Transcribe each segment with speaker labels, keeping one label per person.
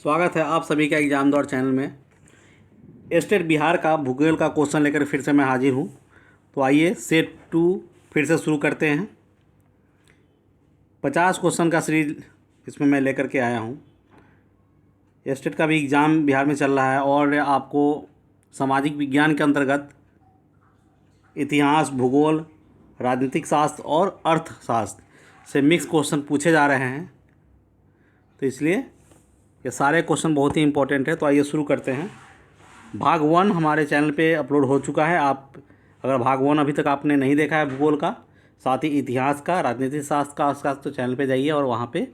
Speaker 1: स्वागत है आप सभी का एग्जाम दौर चैनल में। स्टेट बिहार का भूगोल का क्वेश्चन लेकर फिर से मैं हाजिर हूँ। तो आइए सेट 2 फिर से शुरू करते हैं। 50 क्वेश्चन का सीरीज इसमें मैं लेकर के आया हूँ। स्टेट का भी एग्ज़ाम बिहार में चल रहा है और आपको सामाजिक विज्ञान के अंतर्गत इतिहास, भूगोल, राजनीतिक शास्त्र और अर्थशास्त्र से मिक्स क्वेश्चन पूछे जा रहे हैं। तो इसलिए ये सारे क्वेश्चन बहुत ही इंपॉर्टेंट है। तो आइए शुरू करते हैं। भाग 1 हमारे चैनल पे अपलोड हो चुका है। आप अगर भाग 1 अभी तक आपने नहीं देखा है भूगोल का, साथ ही इतिहास का, राजनीतिक शास्त्र का, उसका तो चैनल पे जाइए और वहाँ पे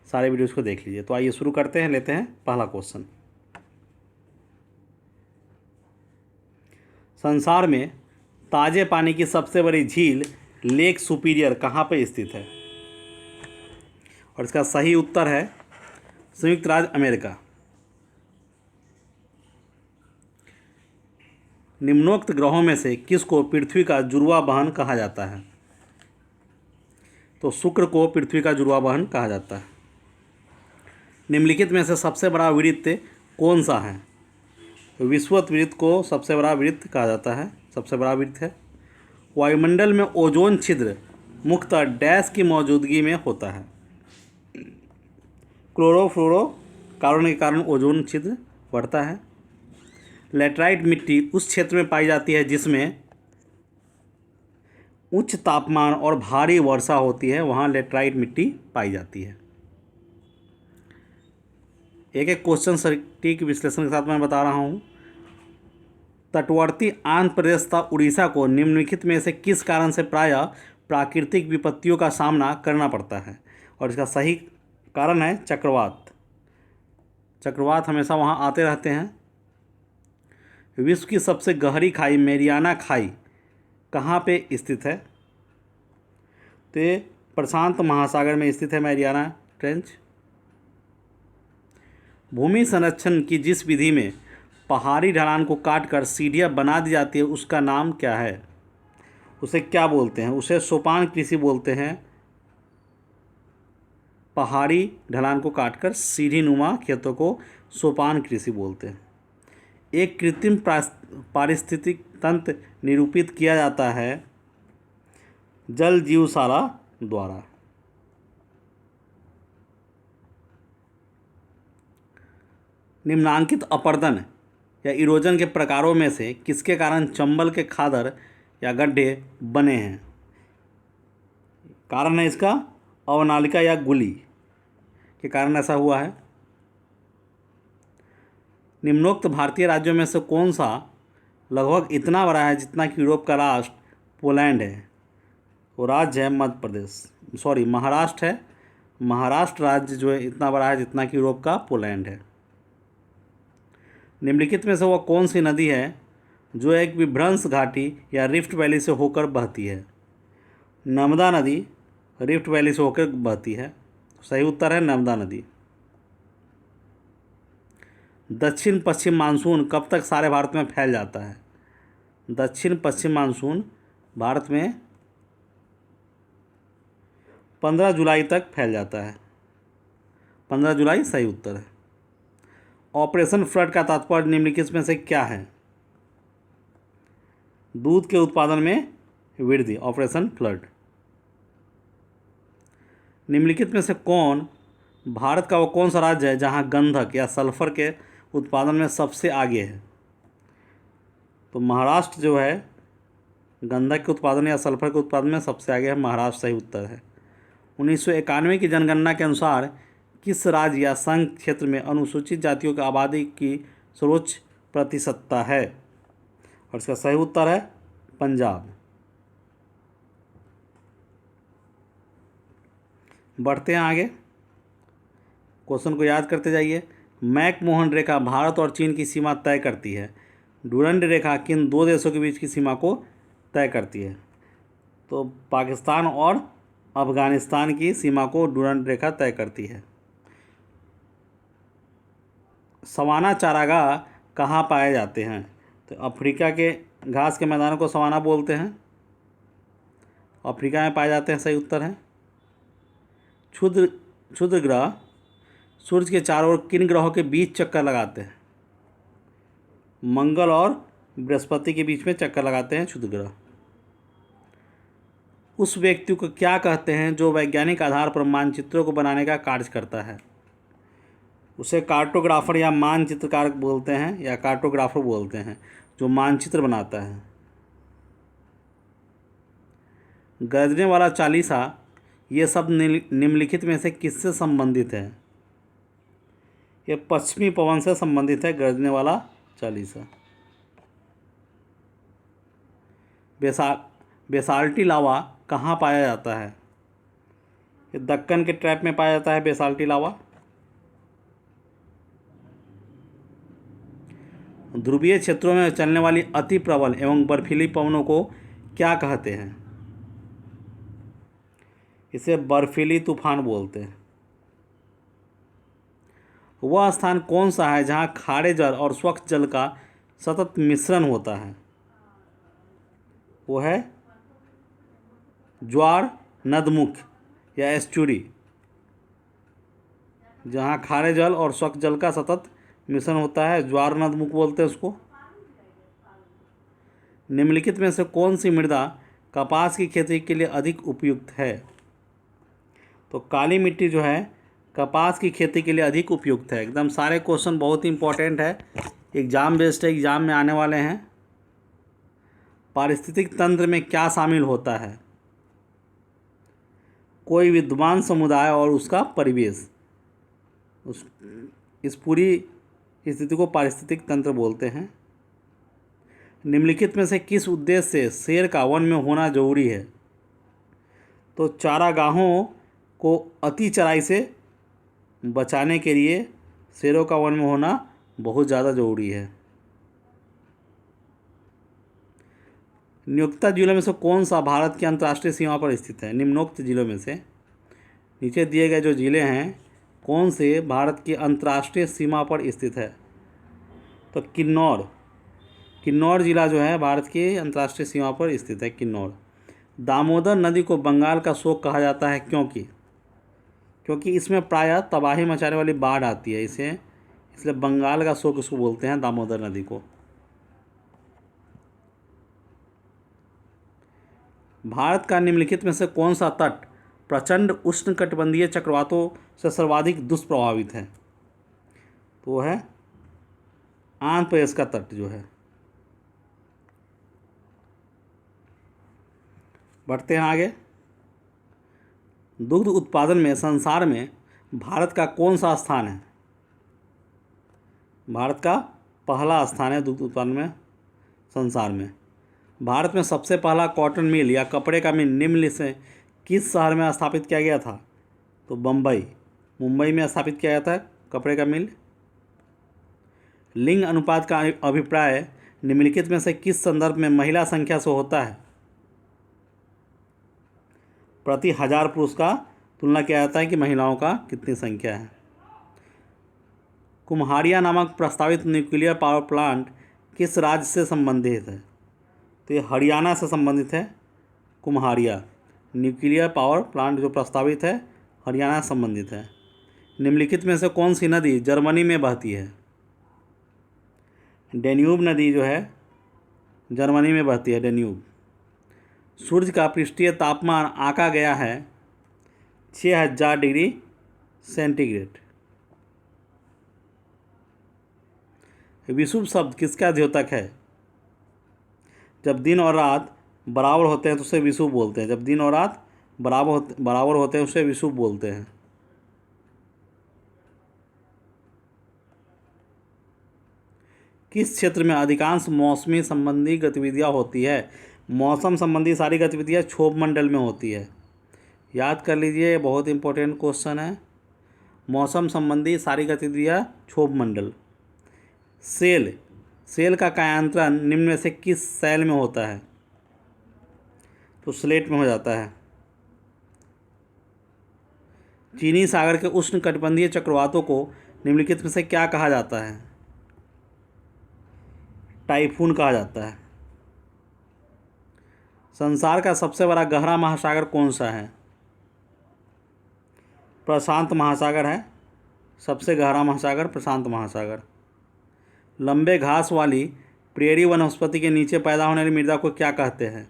Speaker 1: सारे वीडियोज़ को देख लीजिए। तो आइए शुरू करते हैं। लेते हैं पहला क्वेश्चन। संसार में ताज़े पानी की सबसे बड़ी झील लेक सुपीरियर कहाँ पर स्थित है? और इसका सही उत्तर है संयुक्त राज्य अमेरिका। निम्नोक्त ग्रहों में से किसको पृथ्वी का जुड़वा बहन कहा जाता है? तो शुक्र को पृथ्वी का जुड़वा बहन कहा जाता है। निम्नलिखित में से सबसे बड़ा वृत्त कौन सा है? विषुवत वृत्त को सबसे बड़ा वृत्त कहा जाता है, सबसे बड़ा वृत्त है। वायुमंडल में ओजोन छिद्र मुख्यतः डैश की मौजूदगी में होता है। क्लोरोफ्लोरोकार्बन के कारण ओजोन छिद्र बढ़ता है। लैटराइट मिट्टी उस क्षेत्र में पाई जाती है जिसमें उच्च तापमान और भारी वर्षा होती है, वहाँ लैटराइट मिट्टी पाई जाती है। एक एक क्वेश्चन सटीक विश्लेषण के साथ मैं बता रहा हूँ। तटवर्ती आंध्र प्रदेश तथा उड़ीसा को निम्नलिखित में से किस कारण से प्रायः प्राकृतिक विपत्तियों का सामना करना पड़ता है? और इसका सही कारण है चक्रवात। चक्रवात हमेशा वहाँ आते रहते हैं। विश्व की सबसे गहरी खाई मैरियाना खाई कहाँ पे स्थित है? तो ये प्रशांत महासागर में स्थित है मैरियाना ट्रेंच। भूमि संरक्षण की जिस विधि में पहाड़ी ढलान को काटकर सीढ़ियाँ बना दी जाती है उसका नाम क्या है? उसे क्या बोलते हैं? उसे सोपान कृषि बोलते हैं। पहाड़ी ढलान को काटकर सीढ़ी नुमा खेतों को सोपान कृषि बोलते हैं। एक कृत्रिम पारिस्थितिक तंत्र निरूपित किया जाता है जल जीवशाला द्वारा। निम्नांकित अपरदन या इरोजन के प्रकारों में से किसके कारण चंबल के खादर या गड्ढे बने हैं? कारण है इसका अवनालिका या गुली के कारण ऐसा हुआ है। निम्नोक्त भारतीय राज्यों में से कौन सा लगभग इतना बड़ा है जितना कि यूरोप का राष्ट्र पोलैंड है? वो राज्य है मध्य प्रदेश, महाराष्ट्र है। महाराष्ट्र राज्य जो है इतना बड़ा है जितना कि यूरोप का पोलैंड है। निम्नलिखित में से वह कौन सी नदी है जो एक विभ्रंश घाटी या रिफ्ट वैली से होकर बहती है? नर्मदा नदी रिफ्ट वैली से होकर बहती है। सही उत्तर है नर्मदा नदी। दक्षिण पश्चिम मानसून कब तक सारे भारत में फैल जाता है? दक्षिण पश्चिम मानसून भारत में 15 जुलाई तक फैल जाता है। 15 जुलाई सही उत्तर है। ऑपरेशन फ्लड का तात्पर्य निम्नलिखित में से क्या है? दूध के उत्पादन में वृद्धि, ऑपरेशन फ्लड। निम्नलिखित में से भारत का वो कौन सा राज्य है जहां गंधक या सल्फर के उत्पादन में सबसे आगे है? तो महाराष्ट्र जो है गंधक के उत्पादन या सल्फर के उत्पादन में सबसे आगे है, महाराष्ट्र सही उत्तर है। 1991 की जनगणना के अनुसार किस राज्य या संघ क्षेत्र में अनुसूचित जातियों की आबादी की सर्वोच्च प्रतिशतता है? और इसका सही उत्तर है पंजाब। बढ़ते हैं आगे, क्वेश्चन को याद करते जाइए। मैकमोहन रेखा भारत और चीन की सीमा तय करती है। डुरंड रेखा किन दो देशों के बीच की सीमा को तय करती है? तो पाकिस्तान और अफगानिस्तान की सीमा को डुरंड रेखा तय करती है। सवाना चारागाह कहाँ पाए जाते हैं? तो अफ्रीका के घास के मैदानों को सवाना बोलते हैं, अफ्रीका में पाए जाते हैं। सही उत्तर है। क्षुद्र ग्रह सूर्य के चारों ओर किन ग्रहों के बीच चक्कर लगाते हैं? मंगल और बृहस्पति के बीच में चक्कर लगाते हैं क्षुद्र ग्रह। उस व्यक्ति को क्या कहते हैं जो वैज्ञानिक आधार पर मानचित्रों को बनाने का कार्य करता है? उसे कार्टोग्राफर या मानचित्रकार बोलते हैं या कार्टोग्राफर बोलते हैं, जो मानचित्र बनाता है। गरजने वाला चालीसा, ये शब्द निम्नलिखित में से किससे संबंधित है? ये पश्चिमी पवन से संबंधित है, गरजने वाला चालीसा। बेसाल्टी लावा कहाँ पाया जाता है? ये दक्कन के ट्रैप में पाया जाता है बेसाल्टी लावा। ध्रुवीय क्षेत्रों में चलने वाली अति प्रबल एवं बर्फीली पवनों को क्या कहते हैं? इसे बर्फीली तूफान बोलते हैं। वह स्थान कौन सा है जहाँ खारे जल और स्वच्छ जल का सतत मिश्रण होता है? वो है ज्वार नदमुख या एस्चुरी, जहाँ खारे जल और स्वच्छ जल का सतत मिश्रण होता है, ज्वार नदमुख बोलते हैं उसको। निम्नलिखित में से कौन सी मृदा कपास की खेती के लिए अधिक उपयुक्त है? तो काली मिट्टी जो है कपास की खेती के लिए अधिक उपयुक्त है। एकदम सारे क्वेश्चन बहुत ही इंपॉर्टेंट है, एग्जाम बेस्ड है, एग्जाम में आने वाले हैं। पारिस्थितिक तंत्र में क्या शामिल होता है? कोई विद्वान समुदाय और उसका परिवेश। इस पूरी स्थिति को पारिस्थितिक तंत्र बोलते हैं। निम्नलिखित में से किस उद्देश्य से शेर का वन में होना जरूरी है? तो चारागाहों को अति चराई से बचाने के लिए शेरों का वन में होना बहुत ज़्यादा जरूरी है। निम्नोक्त जिलों में से कौन सा भारत की अंतर्राष्ट्रीय सीमा पर स्थित है? निम्नोक्त जिलों में से नीचे दिए गए जो जिले हैं, कौन से भारत की अंतर्राष्ट्रीय सीमा पर स्थित है? तो किन्नौर जिला जो है भारत की अंतर्राष्ट्रीय सीमा पर स्थित है, किन्नौर। दामोदर नदी को बंगाल का शोक कहा जाता है क्योंकि इसमें प्रायः तबाही मचाने वाली बाढ़ आती है, इसलिए बंगाल का शोक इसको बोलते हैं, दामोदर नदी को। भारत का निम्नलिखित में से कौन सा तट प्रचंड उष्णकटिबंधीय चक्रवातों से सर्वाधिक दुष्प्रभावित है? तो वो है आंध्र प्रदेश का तट जो है। बढ़ते हैं आगे। दुग्ध उत्पादन में संसार में भारत का कौन सा स्थान है? भारत का पहला स्थान है दुग्ध उत्पादन में संसार में। भारत में सबसे पहला कॉटन मिल या कपड़े का मिल निम्न से किस शहर में स्थापित किया गया था? तो मुंबई में स्थापित किया गया था कपड़े का मिल। लिंग अनुपात का अभिप्राय निम्नलिखित में से किस संदर्भ में महिला संख्या से होता है? प्रति 1000 पुरुष का तुलना किया जाता है कि महिलाओं का कितनी संख्या है। कुम्हारिया नामक प्रस्तावित न्यूक्लियर पावर प्लांट किस राज्य से संबंधित है? तो ये हरियाणा से संबंधित है। कुम्हारिया न्यूक्लियर पावर प्लांट जो प्रस्तावित है, हरियाणा से संबंधित है। निम्नलिखित में से कौन सी नदी जर्मनी में बहती है? डेन्यूब नदी जो है जर्मनी में बहती है, डेन्यूब। सूर्य का पृष्ठीय तापमान आंका गया है 6000 डिग्री सेंटीग्रेड। विषुव शब्द किसका द्योतक है? जब दिन और रात बराबर होते हैं तो उसे विषुव बोलते हैं। जब दिन और रात बराबर होते हैं उसे विषुव बोलते हैं। किस क्षेत्र में अधिकांश मौसमी संबंधी गतिविधियां होती है? मौसम संबंधी सारी गतिविधियां क्षोभ मंडल में होती है। याद कर लीजिए, बहुत इंपॉर्टेंट क्वेश्चन है। मौसम संबंधी सारी गतिविधियां क्षोभ मंडल। सेल का कायांतरण निम्न में से किस सेल में होता है? तो स्लेट में हो जाता है। चीनी सागर के उष्णकटिबंधीय चक्रवातों को निम्नलिखित में से क्या कहा जाता है? टाइफून कहा जाता है। संसार का सबसे बड़ा गहरा महासागर कौन सा है? प्रशांत महासागर है। सबसे गहरा महासागर प्रशांत महासागर। लंबे घास वाली प्रेरी वनस्पति के नीचे पैदा होने वाली मृदा को क्या कहते हैं?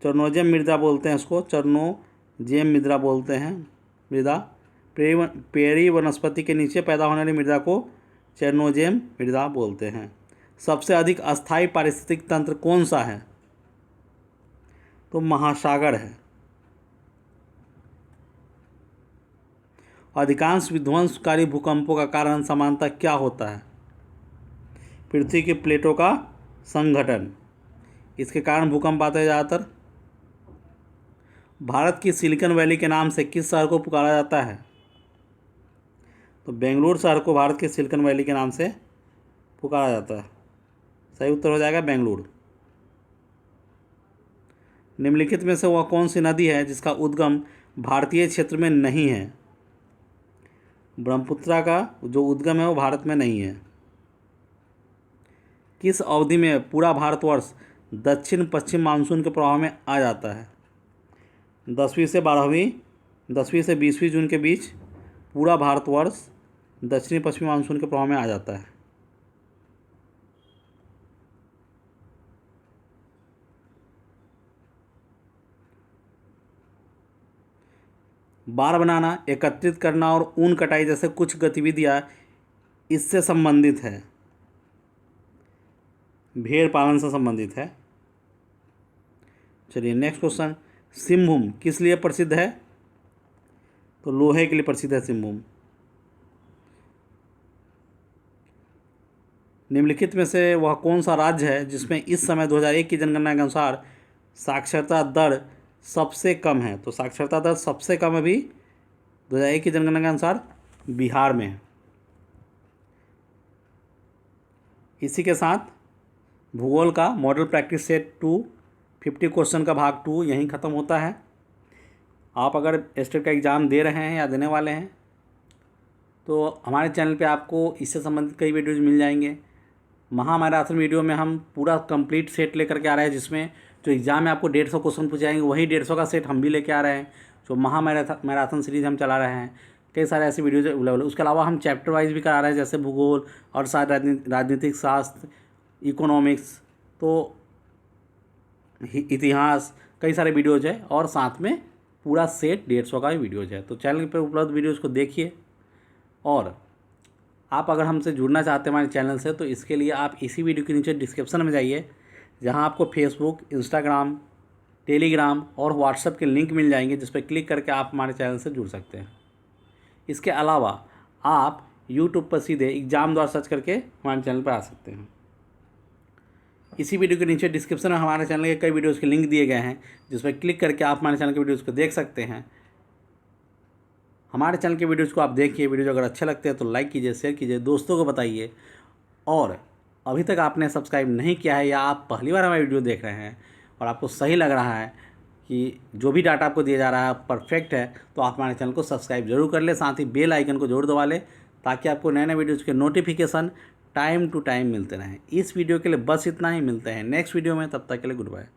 Speaker 1: चरनोजेम मृदा बोलते हैं इसको, चरनोजेम मृदा बोलते हैं मृदा। प्रेरी वनस्पति के नीचे पैदा होने वाली मृदा को चरनोजेम मृदा बोलते हैं। सबसे अधिक अस्थायी पारिस्थितिक तंत्र कौन सा है? तो महासागर है। अधिकांश विध्वंसकारी भूकंपों का कारण सामान्यतः क्या होता है? पृथ्वी की प्लेटों का संघटन, इसके कारण भूकंप आते हैं ज़्यादातर। भारत की सिलिकॉन वैली के नाम से किस शहर को पुकारा जाता है? तो बेंगलुरु शहर को भारत के सिलिकॉन वैली के नाम से पुकारा जाता है। सही उत्तर हो जाएगा बेंगलुरु। निम्नलिखित में से वह कौन सी नदी है जिसका उद्गम भारतीय क्षेत्र में नहीं है? ब्रह्मपुत्र का जो उद्गम है वो भारत में नहीं है। किस अवधि में पूरा भारतवर्ष दक्षिण पश्चिम मानसून के प्रभाव में आ जाता है? 10वीं से 12वीं, 10वीं से 20वीं जून के बीच पूरा भारतवर्ष दक्षिणी पश्चिमी मानसून के प्रभाव में आ जाता है। बार बनाना, एकत्रित करना और ऊन कटाई जैसे कुछ गतिविधियां इससे संबंधित है। भेड़ पालन से संबंधित है। चलिए नेक्स्ट क्वेश्चन। सिंहभूम किस लिए प्रसिद्ध है? तो लोहे के लिए प्रसिद्ध है सिंहभूम। निम्नलिखित में से वह कौन सा राज्य है जिसमें इस समय 2001 की जनगणना के अनुसार साक्षरता दर सबसे कम है? तो साक्षरता दर सबसे कम अभी 2001 की जनगणना के अनुसार बिहार में है। इसी के साथ भूगोल का मॉडल प्रैक्टिस सेट 2 50 क्वेश्चन का भाग 2 यहीं ख़त्म होता है। आप अगर स्टेट का एग्ज़ाम दे रहे हैं या देने वाले हैं तो हमारे चैनल पे आपको इससे संबंधित कई वीडियोज़ मिल जाएंगे। महामैराथन वीडियो में हम पूरा कंप्लीट सेट लेकर के आ रहे हैं, जिसमें जो एग्ज़ाम में आपको 150 क्वेश्चन पूछ जाएंगे वही 150 का सेट हम भी लेके आ रहे हैं। जो महामैराथन सीरीज़ हम चला रहे हैं, कई सारे ऐसे वीडियोज अवेलेबल है। उसके अलावा हम चैप्टर वाइज भी करा रहे हैं, जैसे भूगोल और राजनीतिक शास्त्र, इकोनॉमिक्स, तो इतिहास, कई सारे वीडियोज़ है और साथ में पूरा सेट 150 का भी वीडियोज़ है। तो चैनल पे उपलब्ध वीडियोज़ को देखिए। और आप अगर हमसे जुड़ना चाहते हैं हमारे चैनल से, तो इसके लिए आप इसी वीडियो के नीचे डिस्क्रिप्शन में जाइए, जहां आपको फेसबुक, इंस्टाग्राम, टेलीग्राम और व्हाट्सएप के लिंक मिल जाएंगे, जिस पर क्लिक करके आप हमारे चैनल से जुड़ सकते हैं। इसके अलावा आप यूट्यूब पर सीधे एग्ज़ाम द्वारा सर्च करके हमारे चैनल पर आ सकते हैं। इसी वीडियो के नीचे डिस्क्रिप्शन में हमारे चैनल के कई वीडियोज़ के लिंक दिए गए हैं, जिस पर क्लिक करके आप हमारे चैनल के वीडियोज़ को देख सकते हैं। हमारे चैनल के वीडियोज़ को आप देखिए। वीडियो अगर अच्छे लगते हैं तो लाइक कीजिए, शेयर कीजिए, दोस्तों को बताइए। और अभी तक आपने सब्सक्राइब नहीं किया है या आप पहली बार हमारी वीडियो देख रहे हैं और आपको सही लग रहा है कि जो भी डाटा आपको दिया जा रहा है परफेक्ट है, तो आप हमारे चैनल को सब्सक्राइब जरूर कर लें। साथ ही बेल आइकन को जरूर दबा लें, ताकि आपको नए नए वीडियोज़ के नोटिफिकेशन टाइम टू टाइम मिलते रहें। इस वीडियो के लिए बस इतना ही। मिलते हैं नेक्स्ट वीडियो में, तब तक के लिए गुड बाय।